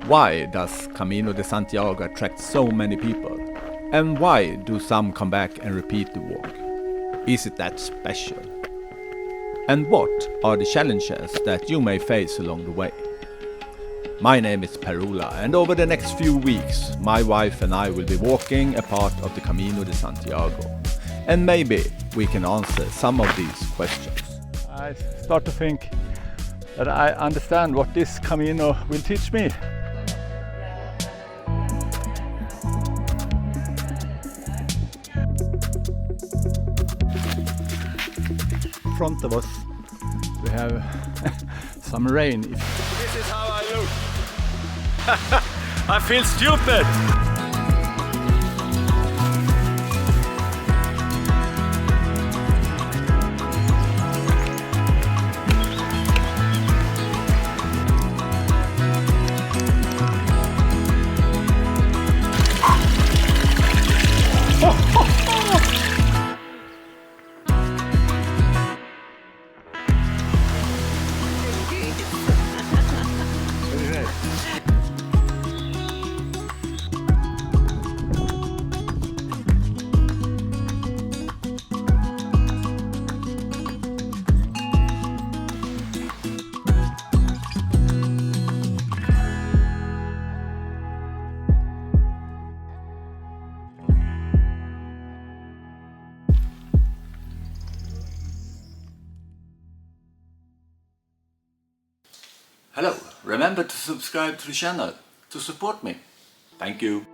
Why does Camino de Santiago attract so many people? And why do some come back and repeat the walk? Is it that special? And what are the challenges that you may face along the way? My name is Per-Ola, and over the next few weeks my wife and I will be walking a part of the Camino de Santiago. And maybe we can answer some of these questions. I start to think that I understand what this Camino will teach me. In front of us we have some rain. This is how I look. I feel stupid. Hello, remember to subscribe to the channel to support me. Thank you.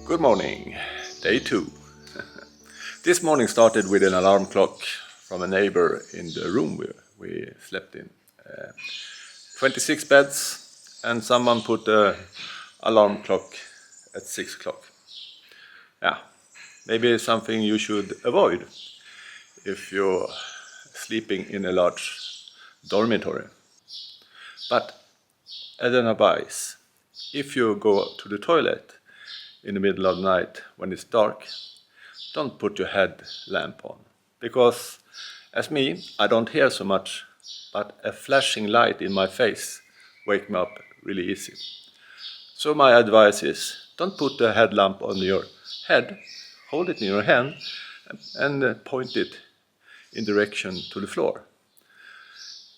Good morning, day 2. This morning started with an alarm clock from a neighbor in the room we slept in. 26 beds, and someone put an alarm clock at 6 o'clock. Yeah, maybe something you should avoid if you're sleeping in a large dormitory. But as an advice, if you go to the toilet in the middle of the night when it's dark, don't put your headlamp on. Because as me, I don't hear so much, but a flashing light in my face wakes me up really easy. So my advice is, don't put the headlamp on your head, hold it in your hand and point it in direction to the floor.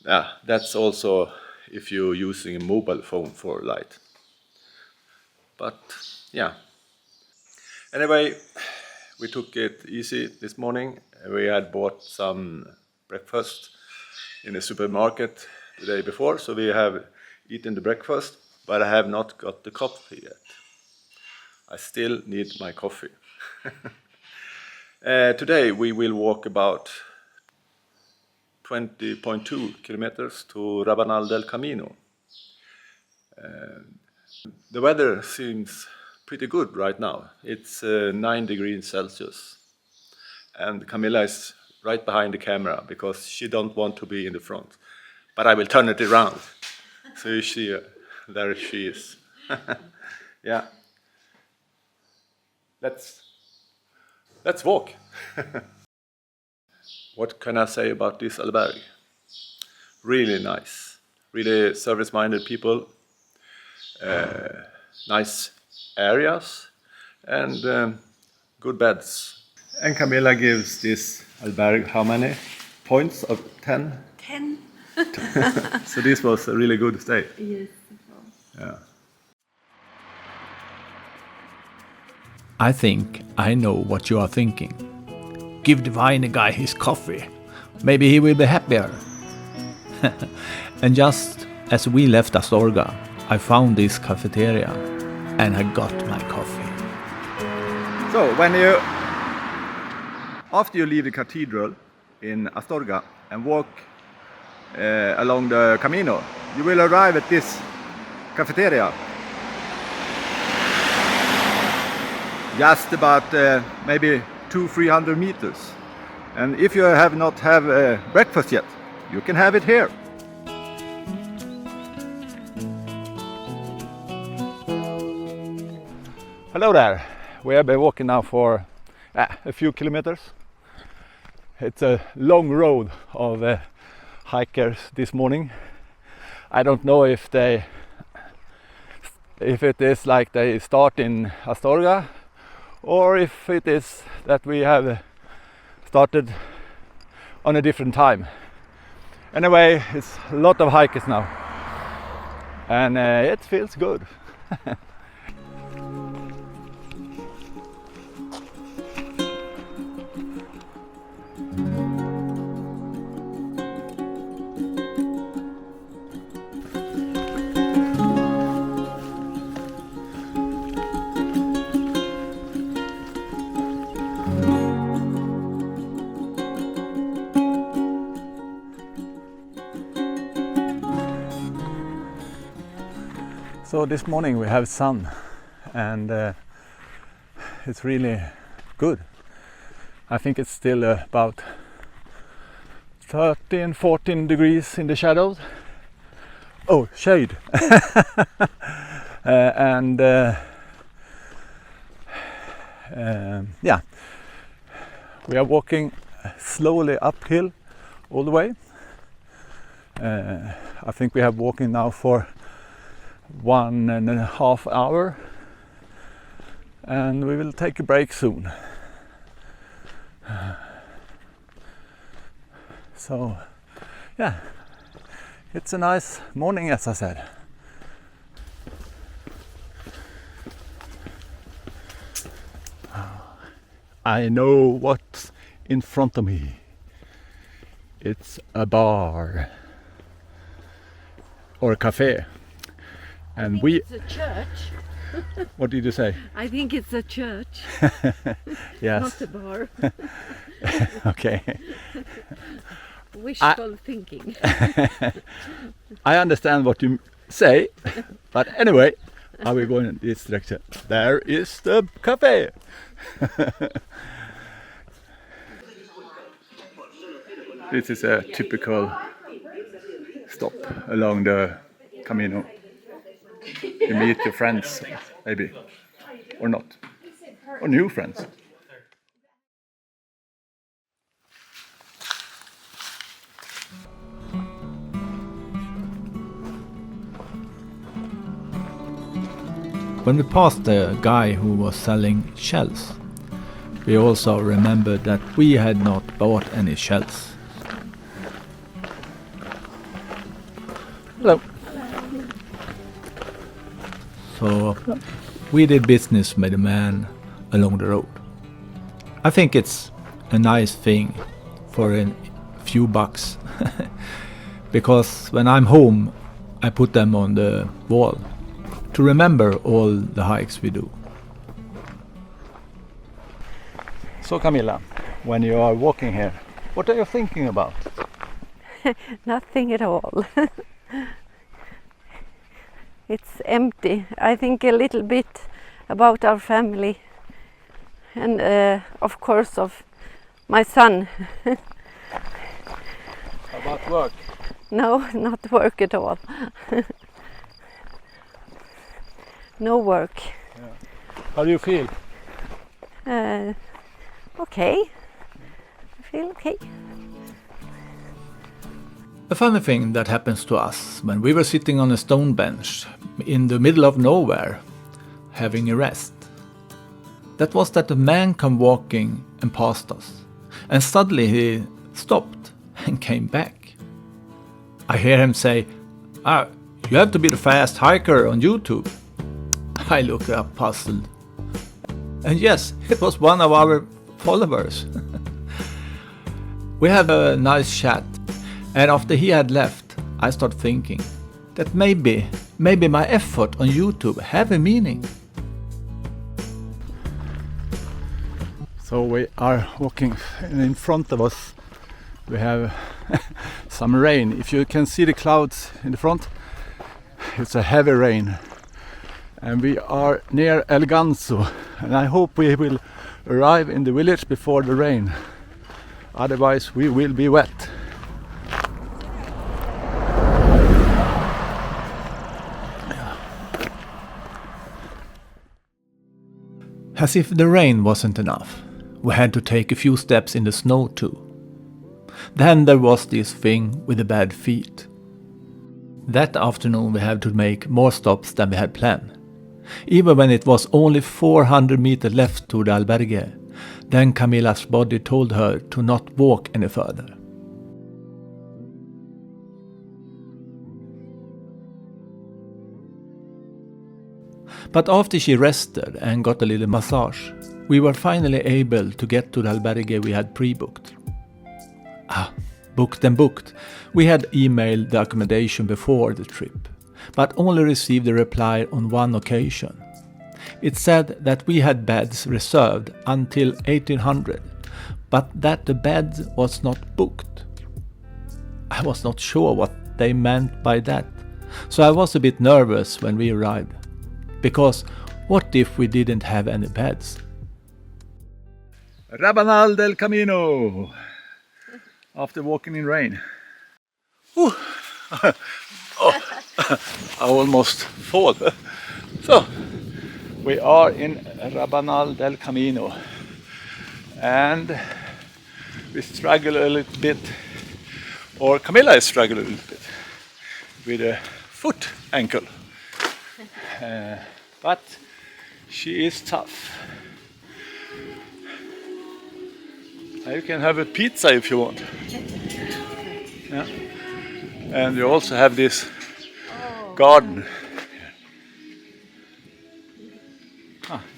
Yeah, that's also if you're using a mobile phone for light. But yeah. Anyway, we took it easy this morning. We had bought some breakfast in a supermarket the day before, so we have eaten the breakfast, but I have not got the coffee yet. I still need my coffee. Today we will walk about 20.2 kilometers to Rabanal del Camino. The weather seems pretty good right now. It's 9 degrees Celsius. And Camilla is right behind the camera because she don't want to be in the front. But I will turn it around. So you see, there she is. Yeah. Let's walk. What can I say about this albergue? Really nice, really service-minded people, nice areas, and good beds. And Camilla gives this albergue how many points of 10? 10. So this was a really good stay. Yes, it was. Yeah. I think I know what you are thinking. Give the wine guy his coffee. Maybe he will be happier. And just as we left Astorga, I found this cafeteria and I got my coffee. So after you leave the cathedral in Astorga and walk along the Camino, you will arrive at this cafeteria. Just about maybe 200-300 meters. And if you have not have breakfast yet, you can have it here. Hello there. we have been walking now for a few kilometers. It's a long road of hikers this morning. I don't know if it is like they start in Astorga, or if it is that we have started on a different time. Anyway, it's a lot of hikers now, and it feels good. So this morning we have sun, and it's really good. I think it's still about 13-14 degrees in the shadows. Oh, shade. And yeah, we are walking slowly uphill all the way. I think we have walking now for 1.5 hours, and we will take a break soon. So yeah, it's a nice morning, as I said. I know what's in front of me. It's a bar or a cafe. And it's a church. What did you say? I think it's a church. Yes. Not a bar. Okay. Wishful thinking. I understand what you say, but anyway, are we going in this direction? There is the cafe. This is a typical stop along the Camino. You meet your friends, maybe, or not, or new friends. When we passed the guy who was selling shells, we also remembered that we had not bought any shells. Hello. So we did business with a man along the road. I think it's a nice thing for a few bucks, because when I'm home I put them on the wall to remember all the hikes we do. So Camilla, when you are walking here, what are you thinking about? Nothing at all. It's empty. I think a little bit about our family, and of course of my son. About work? No, not work at all. No work. Yeah. How do you feel? Okay. I feel okay. A funny thing that happens to us when we were sitting on a stone bench in the middle of nowhere, having a rest. That was that a man came walking and passed us, and suddenly he stopped and came back. I hear him say, you have to be the fast hiker on YouTube. I look up puzzled. And yes, it was one of our followers. We have a nice chat. And after he had left, I started thinking that maybe my effort on YouTube have a meaning. So we are walking, and in front of us we have some rain. If you can see the clouds in the front, it's a heavy rain. And we are near El Ganso, and I hope we will arrive in the village before the rain. Otherwise we will be wet. As if the rain wasn't enough, we had to take a few steps in the snow too. Then there was this thing with the bad feet. That afternoon we had to make more stops than we had planned. Even when it was only 400 meters left to the albergue, then Camilla's body told her to not walk any further. But after she rested and got a little massage, we were finally able to get to the albergue we had pre-booked. Booked and booked. We had emailed the accommodation before the trip, but only received a reply on one occasion. It said that we had beds reserved until 1800, but that the bed was not booked. I was not sure what they meant by that, so I was a bit nervous when we arrived. Because what if we didn't have any beds? Rabanal del Camino. After walking in rain. I almost fall. So, we are in Rabanal del Camino. And we struggle a little bit, or Camilla is struggling a little bit, with a foot ankle. But she is tough. You can have a pizza if you want. Yeah. And you also have this garden.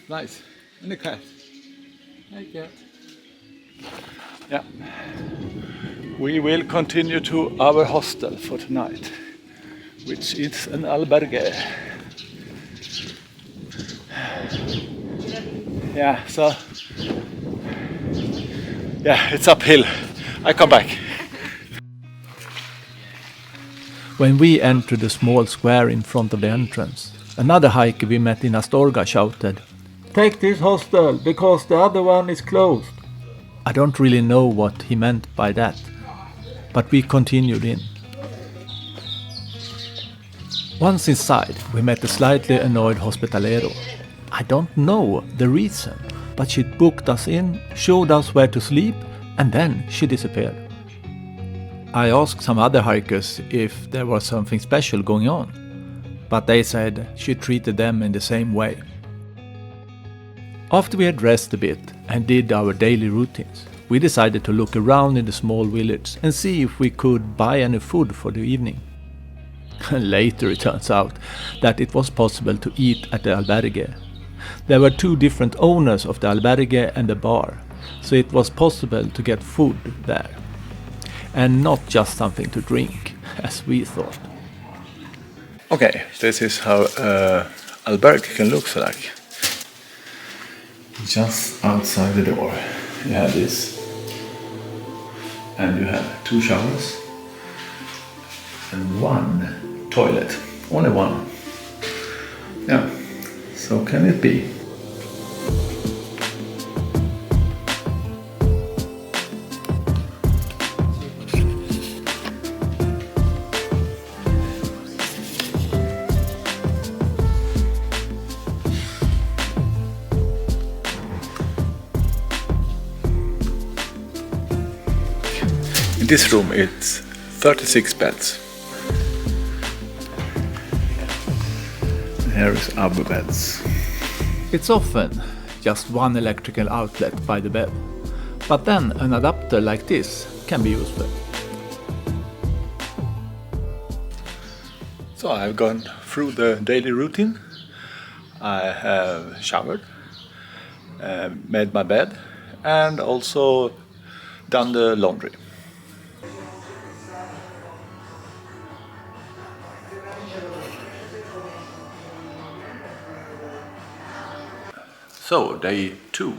Nice. And the cat. Hi, cat. Yeah. We will continue to our hostel for tonight, which is an albergue. Yeah, so it's uphill. I come back. When we entered the small square in front of the entrance, another hiker we met in Astorga shouted, "Take this hostel, because the other one is closed." I don't really know what he meant by that, but we continued in. Once inside, we met a slightly annoyed hospitalero. I don't know the reason, but she booked us in, showed us where to sleep, and then she disappeared. I asked some other hikers if there was something special going on, but they said she treated them in the same way. After we had rested a bit and did our daily routines, we decided to look around in the small village and see if we could buy any food for the evening. Later it turns out that it was possible to eat at the albergue. There were two different owners of the albergue and the bar, so it was possible to get food there. And not just something to drink, as we thought. Okay, this is how albergue can look like. Just outside the door, you have this, and you have 2 showers and 1 toilet, only 1. Yeah, so can it be? In this room it's 36 beds. Here is our beds. It's often just one electrical outlet by the bed, but then an adapter like this can be useful. So I've gone through the daily routine. I have showered, made my bed, and also done the laundry. So day 2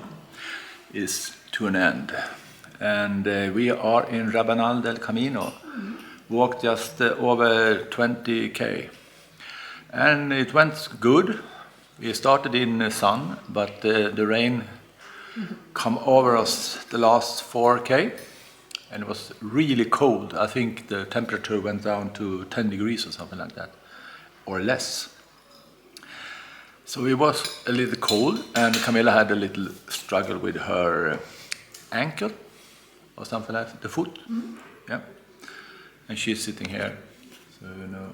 is to an end, and we are in Rabanal del Camino. Walked just over 20k, and it went good. We started in the sun, but the rain come over us the last 4k, and it was really cold. I think the temperature went down to 10 degrees or something like that, or less. So it was a little cold, and Camilla had a little struggle with her ankle or something like that, the foot. Yeah, and she's sitting here, so you know.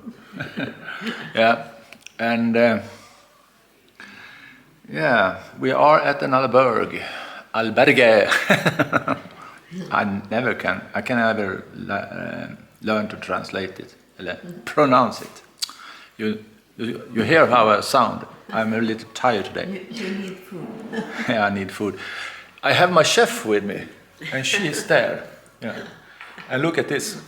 Yeah, and yeah, we are at an albergue. I can never learn to translate it, pronounce it. You hear how I sound. I'm a little tired today. You need food. Yeah, I need food. I have my chef with me, and she is there. Yeah. And look at this.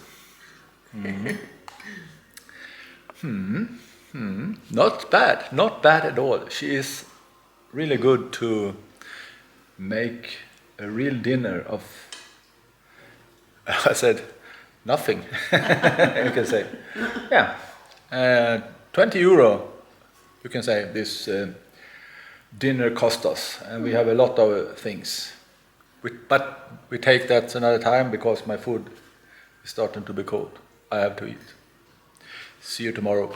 Not bad at all. She is really good to make a real dinner of, I said, nothing, you can say. Yeah, 20 euro, you can say, this dinner cost us, and we have a lot of things. But we take that another time, because my food is starting to be cold. I have to eat. See you tomorrow.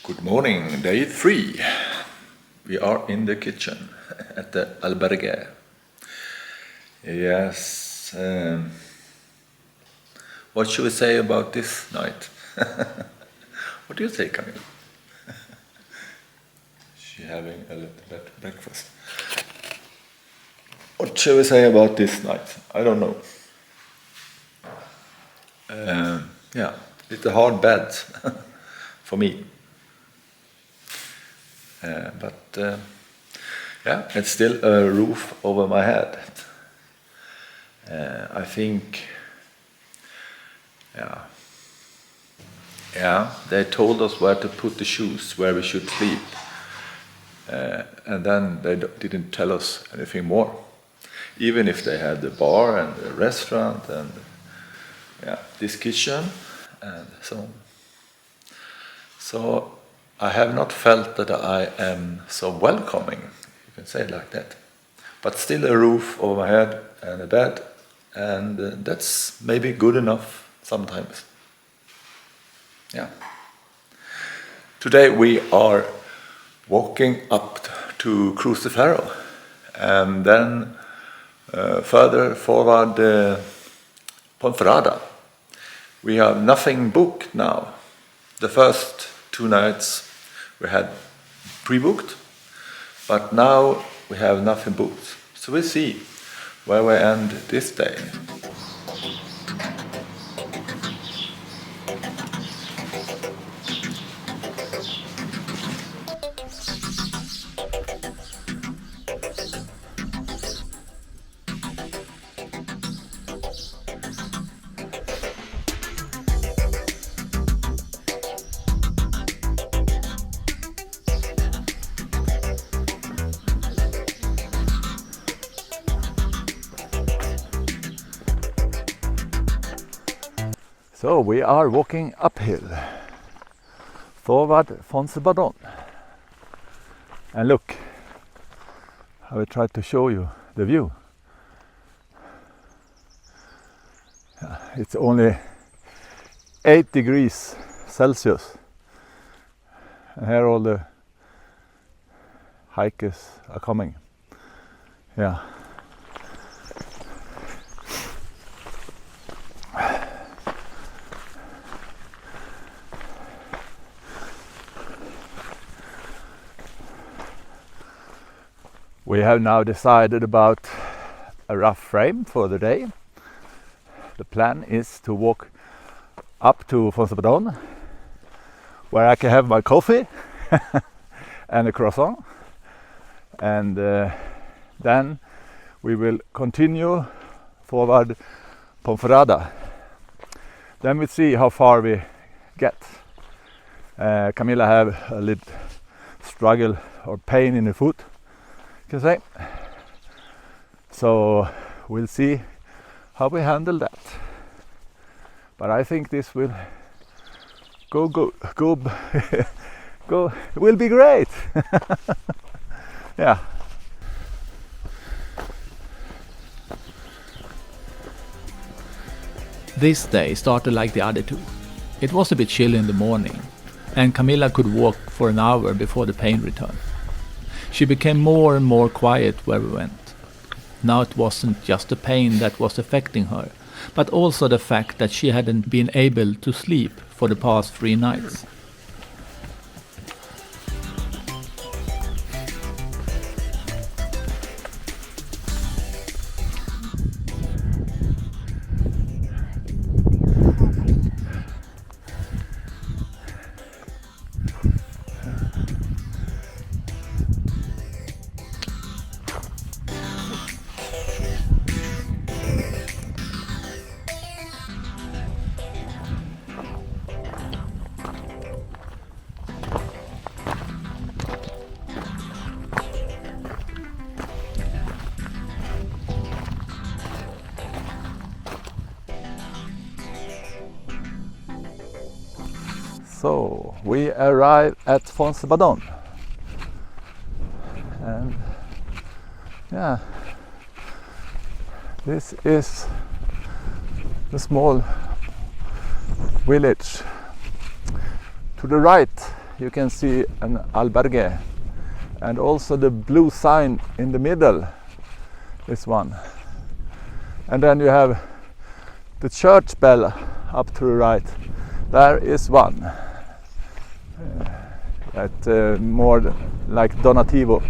Good morning, day 3. We are in the kitchen at the Albergue. Yes, what should we say about this night? What do you say, Camilla? She having a little bit breakfast. What shall we say about this night? I don't know. Yeah, it's a hard bed for me. But yeah, it's still a roof over my head. I think, yeah, they told us where to put the shoes, where we should sleep, and then they didn't tell us anything more. Even if they had the bar and the restaurant and this kitchen and so on. So I have not felt that I am so welcoming, you can say it like that. But still a roof over my head and a bed, and that's maybe good enough sometimes. Yeah. Today we are walking up to Cruz de Ferro, and then further forward Foncebadon. We have nothing booked now. The first 2 nights we had pre-booked, but now we have nothing booked. So we'll see where we end this day. So we are walking uphill toward Foncebadon. And look, I will try to show you the view. It's only 8 degrees Celsius, and here all the hikers are coming. Yeah. We have now decided about a rough frame for the day. The plan is to walk up to Foncebadon, where I can have my coffee and a croissant, and then we will continue forward Ponferrada. Then we see how far we get. Camilla have a little struggle or pain in the foot, you can say. So we'll see how we handle that. But I think this will go will be great. Yeah. This day started like the other two. It was a bit chilly in the morning, and Camilla could walk for an hour before the pain returned. She became more and more quiet where we went. Now it wasn't just the pain that was affecting her, but also the fact that she hadn't been able to sleep for the past 3 nights. So we arrive at Foncebadon, and yeah, this is the small village. To the right you can see an albergue, and also the blue sign in the middle is one, and then you have the church bell up to the right. There is one. More like Donativo.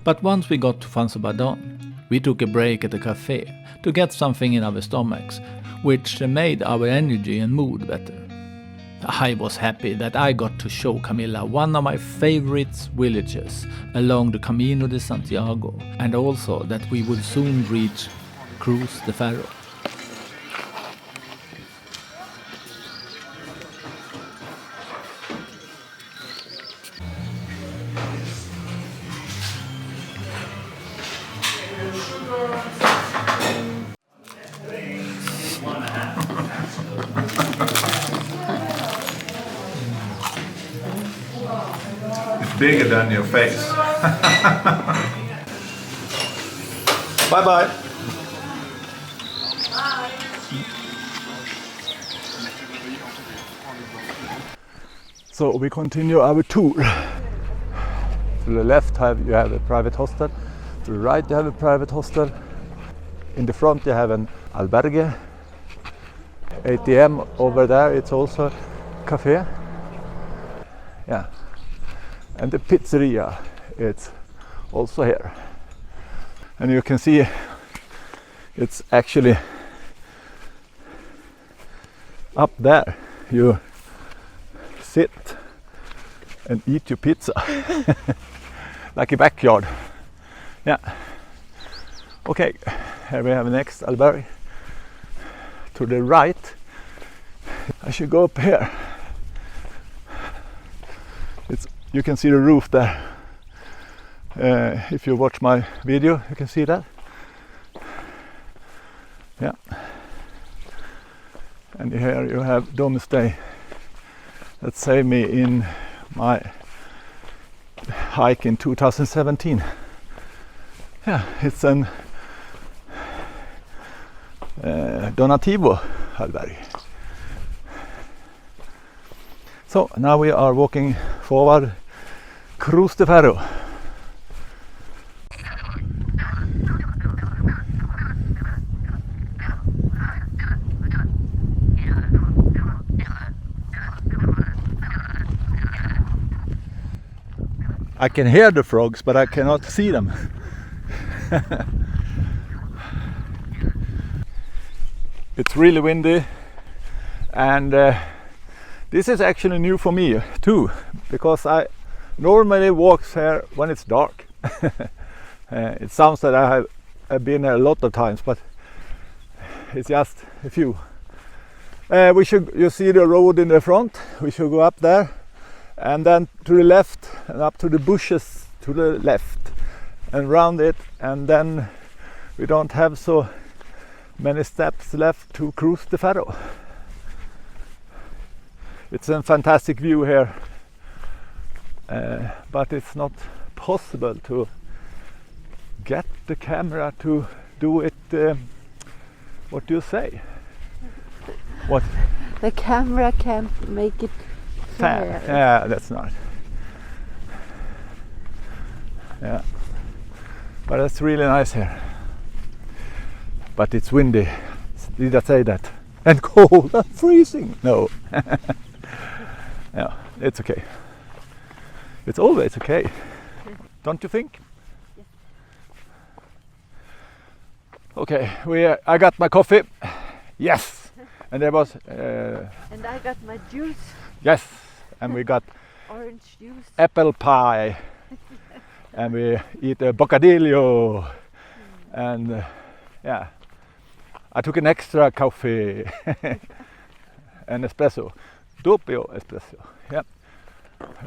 But once we got to Foncebadon, we took a break at a cafe to get something in our stomachs, which made our energy and mood better. I was happy that I got to show Camilla one of my favorite villages along the Camino de Santiago, and also that we would soon reach Cruz de Ferro. Bigger than your face. Bye bye. So we continue our tour. To the left you have a private hostel. To the right you have a private hostel. In the front you have an albergue. ATM over there, it's also a cafe. Yeah. And the pizzeria, it's also here. And you can see it's actually up there. You sit and eat your pizza like a backyard. Yeah. Okay, here we have the next albergue. To the right, I should go up here. You can see the roof there. If you watch my video, you can see that. Yeah. And here you have Domestay that saved me in my hike in 2017. Yeah, it's an Donativo Albergue. So now we are walking forward Cruz de Ferro. I can hear the frogs, but I cannot see them. It's really windy, and this is actually new for me too, because I normally walk here when it's dark. It sounds that I've been here a lot of times, but it's just a few. You see the road in the front. We should go up there, and then to the left, and up to the bushes to the left, and round it, and then we don't have so many steps left to Cruz de Ferro. It's a fantastic view here, but it's not possible to get the camera to do it. What do you say? What? The camera can't make it fair. Yeah, that's not. Yeah, but it's really nice here. But it's windy. Did I say that? And cold. I'm freezing. No. Yeah, it's okay. It's always okay. Don't you think? Yes. Okay, I got my coffee. Yes. And there was. And I got my juice. Yes. And we got Orange juice. apple pie. And we eat a bocadillo. And yeah. I took an extra coffee. An espresso. Doppio espresso. Yeah.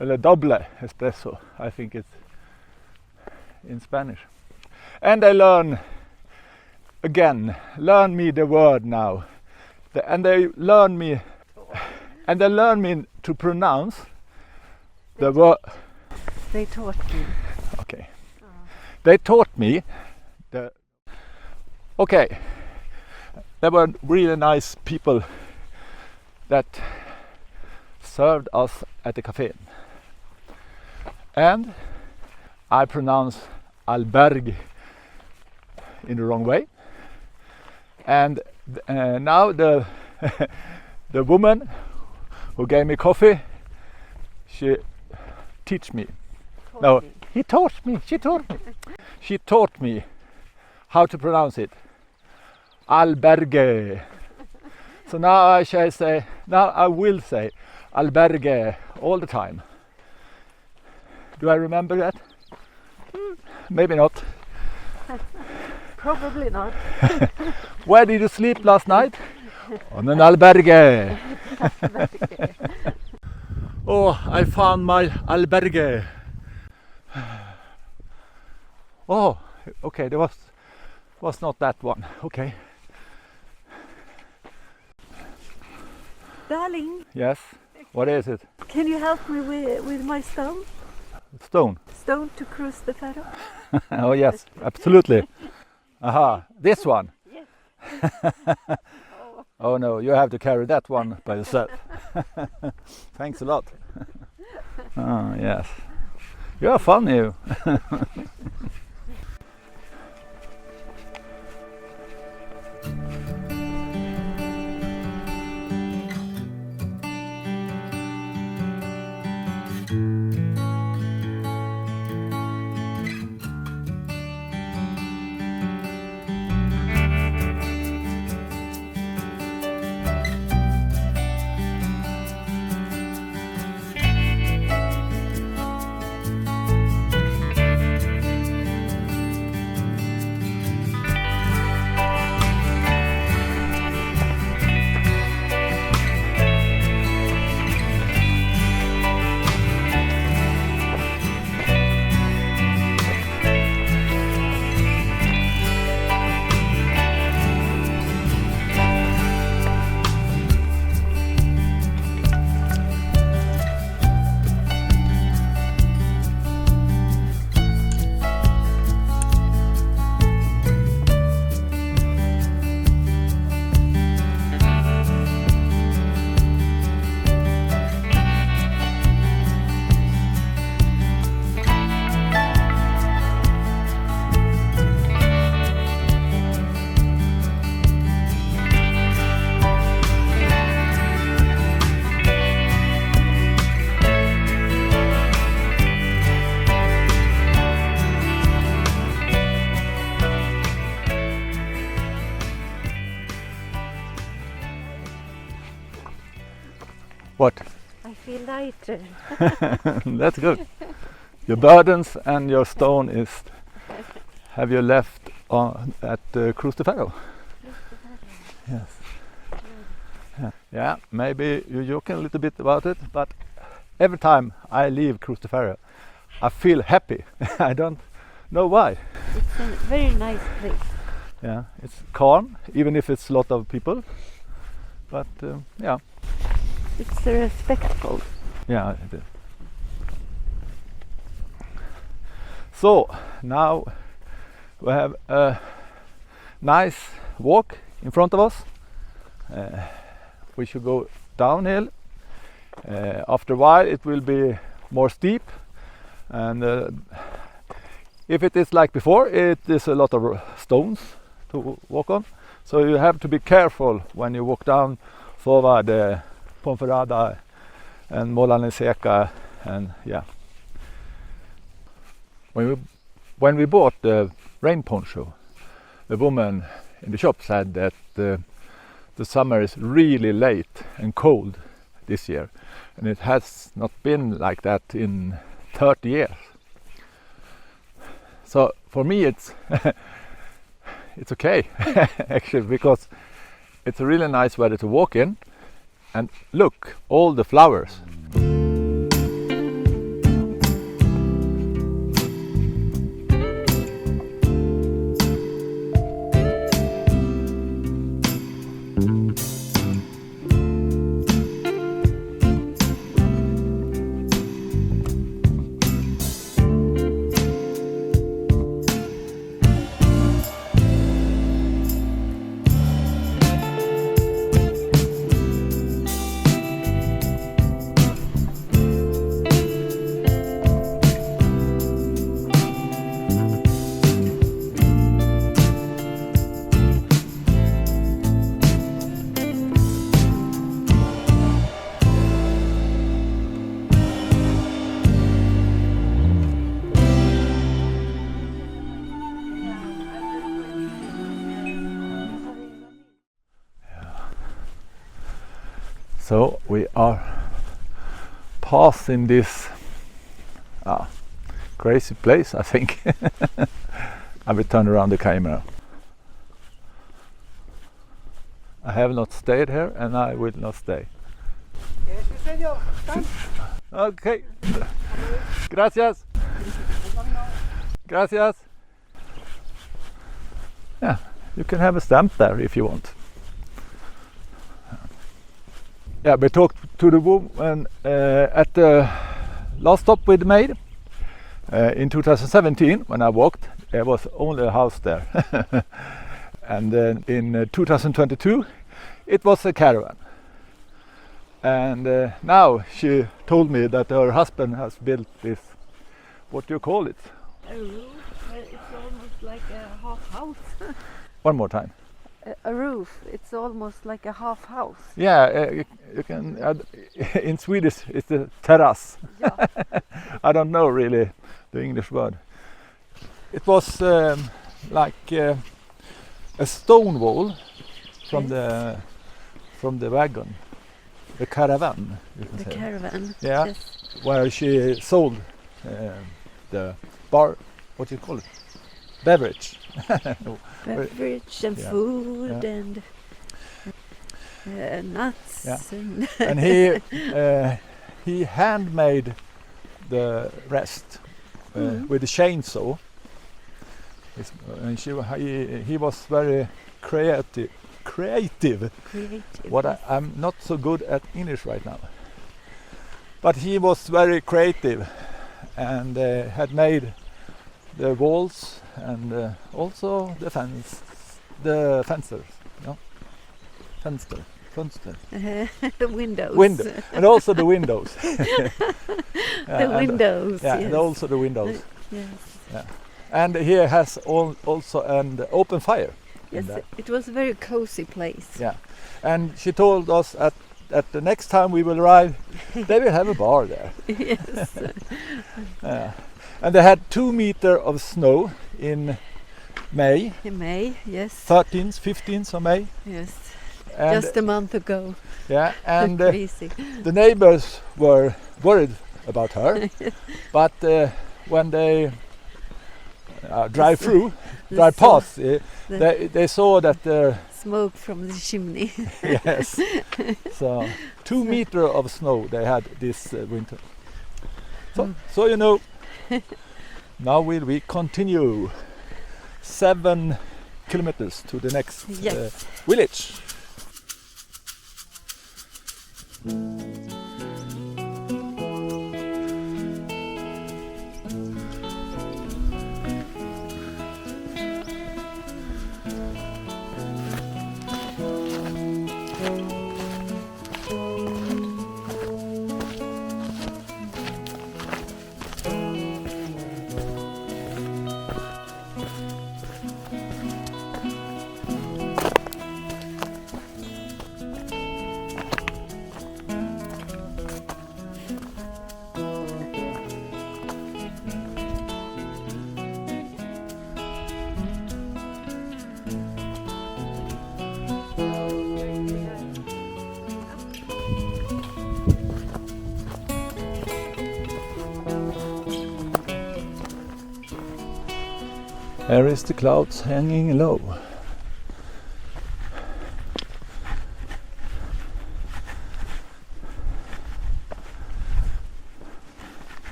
Eller double espresso, I think it's in Spanish. And I learn me the word now. And they learn me to pronounce the word. They taught me. Okay. They taught me the. Okay. There were really nice people that served us at the cafe. And I pronounce Albergue in the wrong way. And now the the woman who gave me coffee, she teach me. No, he taught me. She taught me. She taught me how to pronounce it. Albergue. So now I will say Albergue all the time. Do I remember that? Maybe not. Probably not. Where did you sleep last night? On an albergue. Oh, I found my albergue. Oh, okay, there was not that one. Okay. Darling, Yes. What is it? can you help me with my stone? Stone. Stone to Cruz de Ferro? Oh yes, absolutely. Aha, this one. Yes. Oh no, you have to carry that one by yourself. Thanks a lot. Oh yes. You're fun, you. What? I feel lighter. That's good. Your burdens and your stone is. Have you left at Cruz de Ferro? Yes. Yeah, maybe you're joking a little bit about it, but every time I leave Cruz de Ferro, I feel happy. I don't know why. It's a very nice place. Yeah, it's calm, even if it's a lot of people. But yeah. It's respectful. Yeah, it is. So now we have a nice walk in front of us. We should go downhill. After a while it will be more steep, and if it is like before, it is a lot of stones to walk on. So you have to be careful when you walk down forward Foncebadon and Molinaseca, and yeah. When we bought the rain poncho, the woman in the shop said that the summer is really late and cold this year, and it has not been like that in 30 years. So for me it's it's okay actually, because it's a really nice weather to walk in, and look, all the flowers. So we are passing this crazy place, I think. I will turn around the camera. I have not stayed here, and I will not stay. Okay. Gracias. Gracias. Yeah, you can have a stamp there if you want. Yeah, we talked to the woman at the last stop we made in 2017. When I walked, there was only a house there. And then in 2022 it was a caravan, and now she told me that her husband has built this, what do you call it? A roof. It's almost like a half house. One more time. A roof. It's almost like a half house. Yeah, you can in Swedish it's a terrass. Yeah. I don't know really the English word. It was like a stone wall from the wagon, the caravan. You can The say. caravan. Yeah, Yes. where she sold the bar. What do you call it? Beverage. Beverage and Yeah. food Yeah. and nuts. Yeah. And And he handmade the rest with a chainsaw. And he was very creative. creative. I'm not so good at English right now, but he was very creative, and had made the walls and also the fences, no? Fenster. The windows. Window, and also the windows. The windows. Yeah, yes. and also the windows. Yes. And here has also an open fire. in Yes, that. it was a very cozy place. Yeah, and she told us at the next time we will arrive, they will have a bar there. Yes. And they had 2 meters of snow in May, In May, yes. 13th, 15th of May. Yes. And just a month ago. yeah, and Crazy. the neighbors were worried about her, but when they drive past, they saw that Smoke from the chimney. yes, so 2 meters of snow they had this winter. So you know, now will we continue 7 kilometers to the next village. Here is the clouds hanging low.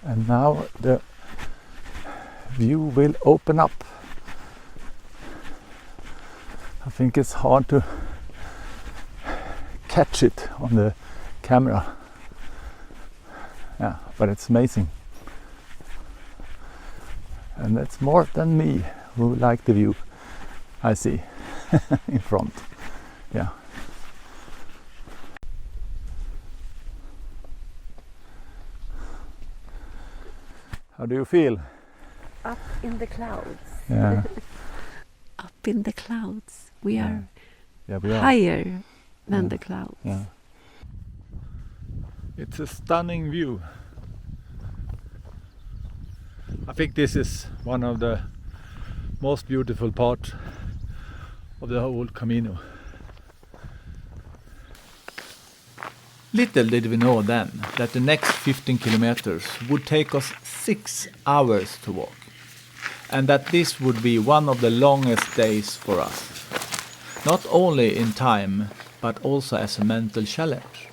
And now the view will open up. I think it's hard to catch it on the camera. Yeah, but it's amazing. And that's more than me who like the view I see in front. Yeah. How do you feel? Up in the clouds. Yeah. Up in the clouds. We are we are higher than the clouds. Yeah. It's a stunning view. I think this is one of the most beautiful parts of the whole Camino. Little did we know then that the next 15 kilometers would take us 6 hours to walk, and that this would be one of the longest days for us, not only in time but also as a mental challenge.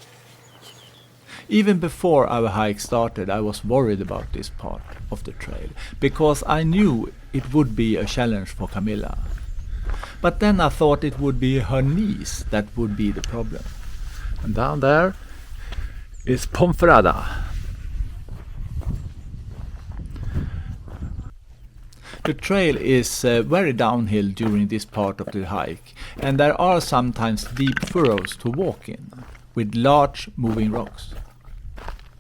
Even before our hike started, I was worried about this part of the trail, because I knew it would be a challenge for Camilla. But then I thought it would be her knees that would be the problem. And down there is Foncebadon. The trail is very downhill during this part of the hike, and there are sometimes deep furrows to walk in, with large moving rocks.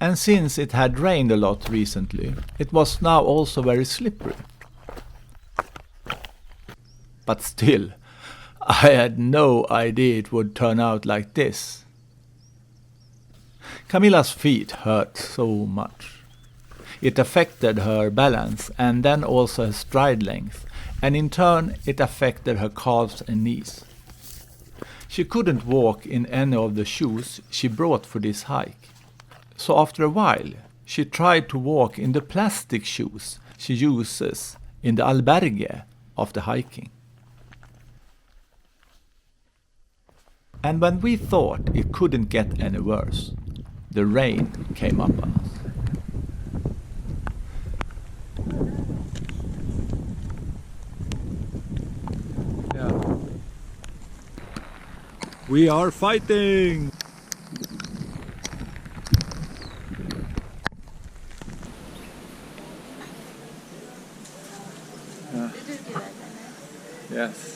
And since it had rained a lot recently, it was now also very slippery. But still, I had no idea it would turn out like this. Camilla's feet hurt so much. It affected her balance and then also her stride length, and in turn it affected her calves and knees. She couldn't walk in any of the shoes she brought for this hike. So after a while, she tried to walk in the plastic shoes she uses in the Albergue after hiking. And when we thought it couldn't get any worse, the rain came up on us. Yeah. We are fighting! Yes.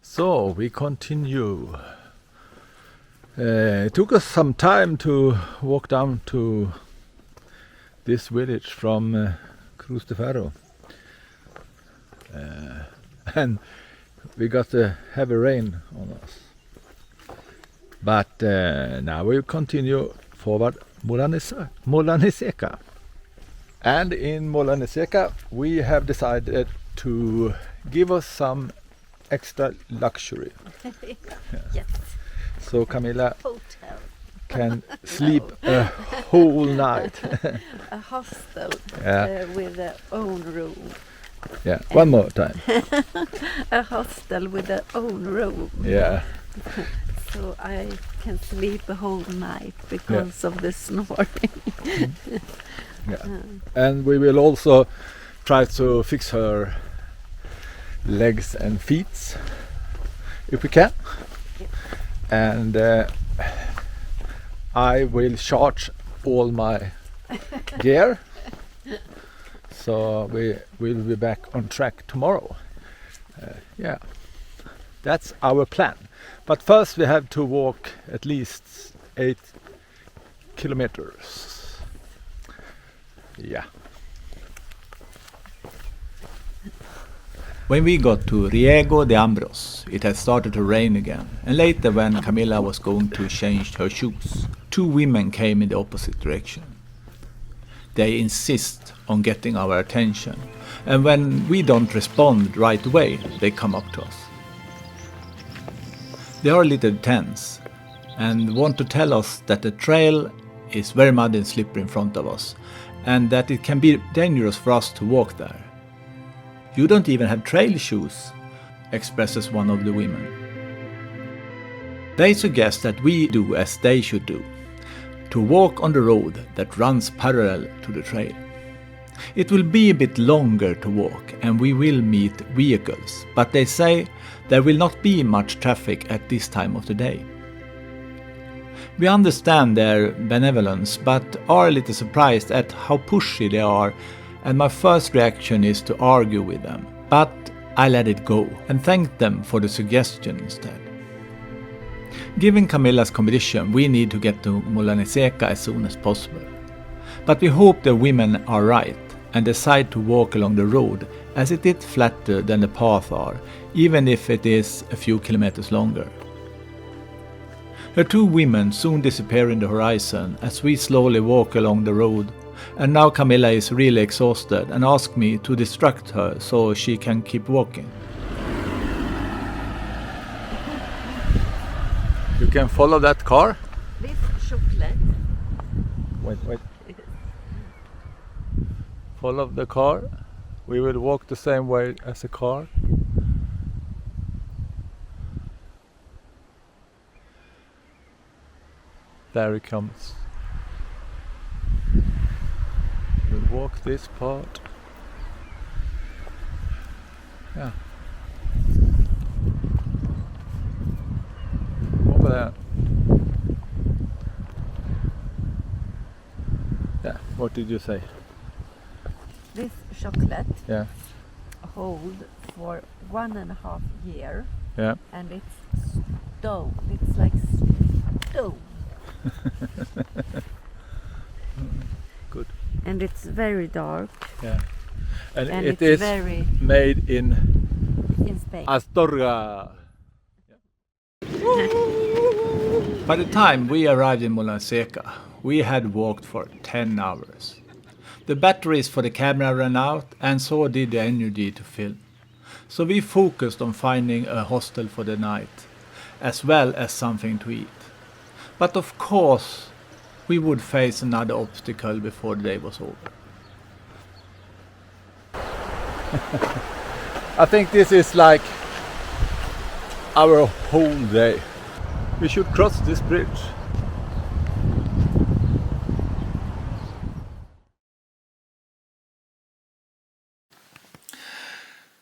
So we continue. It took us some time to walk down to this village from Cruz de Ferro. and we got a heavy rain on us. But now we continue forward Molinaseca. And in Molinaseca we have decided to give us some extra luxury. Yes. So Camilla Hotel. can sleep a whole night. A hostel Yeah. with their own room. Yeah, one more time. A hostel with their own room. Yeah. So I can sleep a whole night because of the snoring. Yeah. And we will also try to fix her legs and feet if we can. And I will charge all my gear. So we will be back on track tomorrow. Yeah, that's our plan. But first we have to walk at least 8 kilometers. Yeah. When we got to Riego de Ambros, it had started to rain again, and later when Camilla was going to change her shoes, 2 women came in the opposite direction. They insist on getting our attention, and when we don't respond right away, they come up to us. They are a little tense and want to tell us that the trail is very muddy and slippery in front of us, and that it can be dangerous for us to walk there. "You don't even have trail shoes," expresses one of the women. They suggest that we do as they should do, to walk on the road that runs parallel to the trail. It will be a bit longer to walk and we will meet vehicles, but they say there will not be much traffic at this time of the day. We understand their benevolence, but are a little surprised at how pushy they are, and my first reaction is to argue with them. But I let it go and thank them for the suggestion instead. Given Camilla's condition, we need to get to Molinaseca as soon as possible. But we hope the women are right and decide to walk along the road, as it is flatter than the path are, even if it is a few kilometers longer. The 2 women soon disappear in the horizon as we slowly walk along the road, and now Camilla is really exhausted and asks me to distract her so she can keep walking. You can follow that car. This chocolate. Wait. Follow the car. We will walk the same way as the car. There it comes. We'll walk this part. Yeah. Over there. Yeah, what did you say? This chocolate Yeah, hold for 1.5 year, yeah. and it's stone. It's like stone. Good. And it's very dark, Yeah. And and it it's is very made in in Spain. Astorga. By the time we arrived in Molinaseca, we had walked for 10 hours. The batteries for the camera ran out, and so did the energy to film. So we focused on finding a hostel for the night, as well as something to eat. But of course, we would face another obstacle before the day was over. I think this is like our whole day. We should cross this bridge.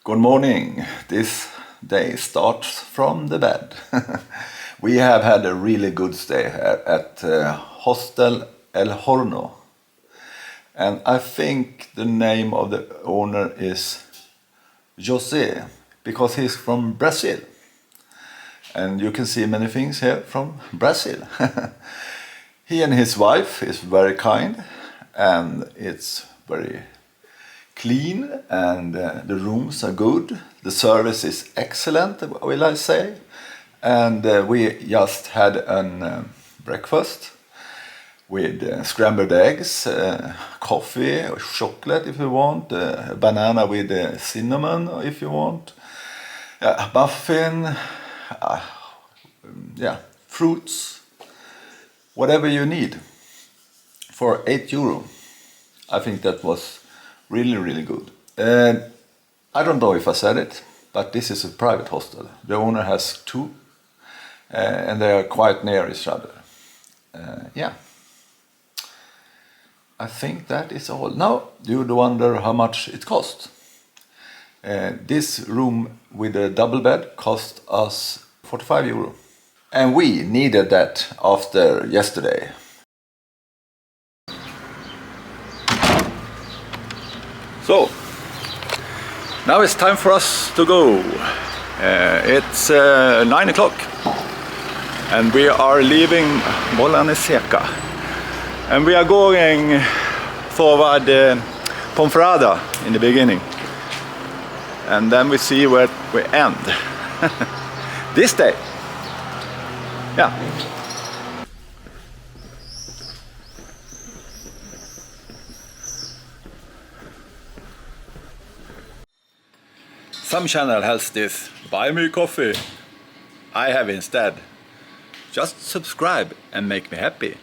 Good morning. This day starts from the bed. We have had a really good stay at Hostel El Horno. And I think the name of the owner is José, because he's from Brazil. And you can see many things here from Brazil. He and his wife is very kind, and it's very clean and the rooms are good. The service is excellent, will I say. And we just had a breakfast with scrambled eggs, coffee, or chocolate if you want, banana with cinnamon if you want, muffin, fruits, whatever you need for €8. I think that was really, really good. I don't know if I said it, but this is a private hostel. The owner has 2, and they are quite near each other. I think that is all. Now, you wonder how much it cost. This room with a double bed cost us €45. And we needed that after yesterday. So, now it's time for us to go. It's 9 o'clock and we are leaving Molinaseca. And we are going forward Foncebadon in the beginning. And then we see where we end. This day. Yeah. Some channel has this buy me coffee. I have instead just subscribe and make me happy.